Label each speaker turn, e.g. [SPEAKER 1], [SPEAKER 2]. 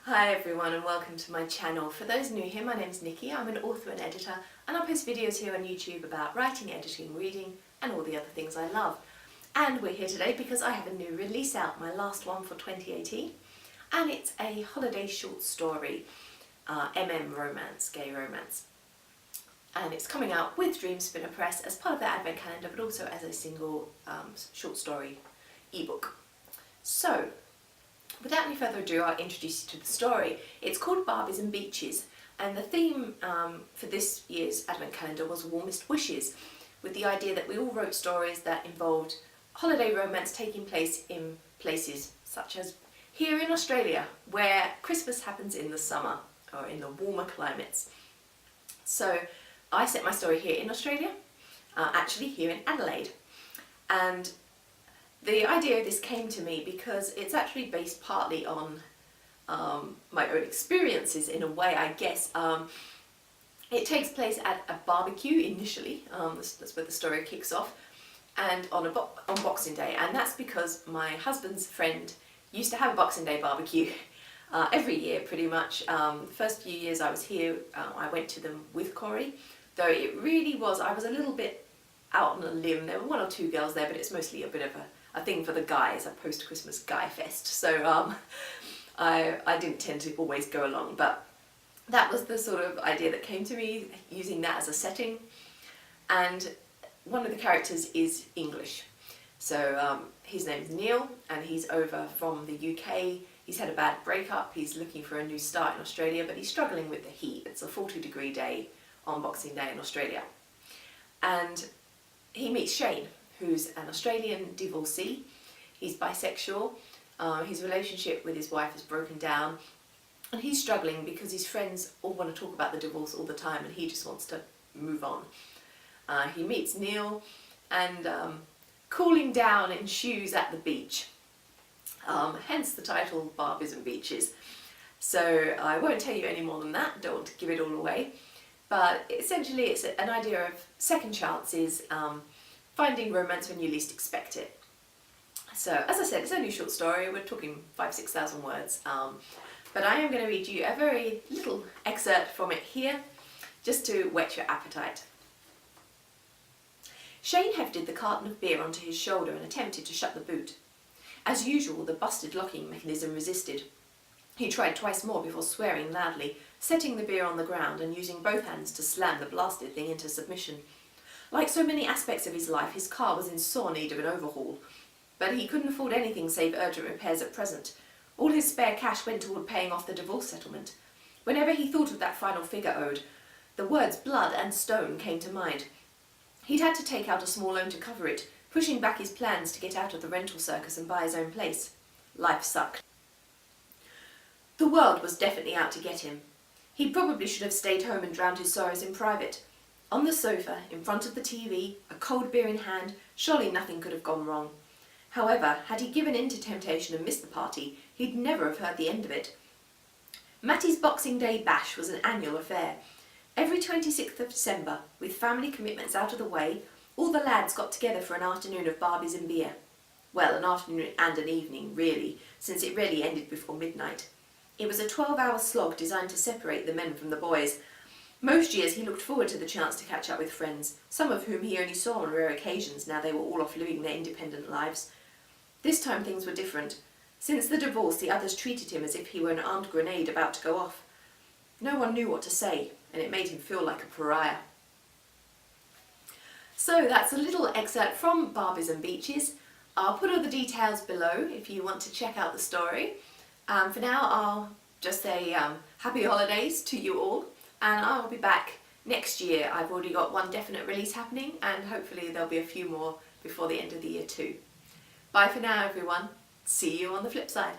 [SPEAKER 1] Hi everyone and welcome to my channel. For those new here, my name's Nikki. I'm an author and editor and I post videos here on YouTube about writing, editing, reading and all the other things I love. And we're here today because I have a new release out, my last one for 2018, and it's a holiday short story, romance, gay romance. And it's coming out with Dream Spinner Press as part of their advent calendar, but also as a single short story ebook. So, without any further ado, I'll introduce you to the story. It's called Barbies and Beaches, and the theme for this year's advent calendar was Warmest Wishes, with the idea that we all wrote stories that involved holiday romance taking place in places such as here in Australia, where Christmas happens in the summer, or in the warmer climates. So I set my story here in Australia, actually here in Adelaide, and the idea of this came to me because it's actually based partly on my own experiences in a way, I guess. It takes place at a barbecue initially, that's where the story kicks off, and on Boxing Day, and that's because my husband's friend used to have a Boxing Day barbecue every year pretty much. The first few years I was here, I went to them with Corey, though it really was, I was a little bit out on a limb. There were one or two girls there, but it's mostly a bit of a thing for the guys, a post-Christmas guy fest, so I didn't tend to always go along, but that was the sort of idea that came to me, using that as a setting. And one of the characters is English, so his name's Neil and he's over from the UK. He's had a bad breakup, he's looking for a new start in Australia, but he's struggling with the heat. It's a 40-degree day on Boxing Day in Australia, and he meets Shane, who's an Australian divorcee. He's bisexual, his relationship with his wife has broken down, and he's struggling because his friends all want to talk about the divorce all the time and he just wants to move on. He meets Neil and cooling down ensues at the beach, hence the title Barbies and Beaches. So I won't tell you any more than that, don't want to give it all away, but essentially it's an idea of second chances, finding romance when you least expect it. So, as I said, it's only a short story, we're talking 5,000–6,000 words, but I am going to read you a very little excerpt from it here, just to whet your appetite. Shane hefted the carton of beer onto his shoulder and attempted to shut the boot. As usual, the busted locking mechanism resisted. He tried twice more before swearing loudly, setting the beer on the ground and using both hands to slam the blasted thing into submission. Like so many aspects of his life, his car was in sore need of an overhaul, but he couldn't afford anything save urgent repairs at present. All his spare cash went toward paying off the divorce settlement. Whenever he thought of that final figure owed, the words blood and stone came to mind. He'd had to take out a small loan to cover it, pushing back his plans to get out of the rental circus and buy his own place. Life sucked. The world was definitely out to get him. He probably should have stayed home and drowned his sorrows in private. On the sofa, in front of the TV, a cold beer in hand, surely nothing could have gone wrong. However, had he given in to temptation and missed the party, he'd never have heard the end of it. Matty's Boxing Day bash was an annual affair. Every 26th of December, with family commitments out of the way, all the lads got together for an afternoon of Barbies and beer. Well, an afternoon and an evening, really, since it rarely ended before midnight. It was a 12-hour slog designed to separate the men from the boys. Most years he looked forward to the chance to catch up with friends, some of whom he only saw on rare occasions now they were all off living their independent lives. This time things were different. Since the divorce, the others treated him as if he were an armed grenade about to go off. No one knew what to say, and it made him feel like a pariah. So that's a little excerpt from Barbies and Beaches. I'll put all the details below if you want to check out the story. For now, I'll just say happy holidays to you all, and I'll be back next year. I've already got one definite release happening, and hopefully there'll be a few more before the end of the year too. Bye for now, everyone. See you on the flip side.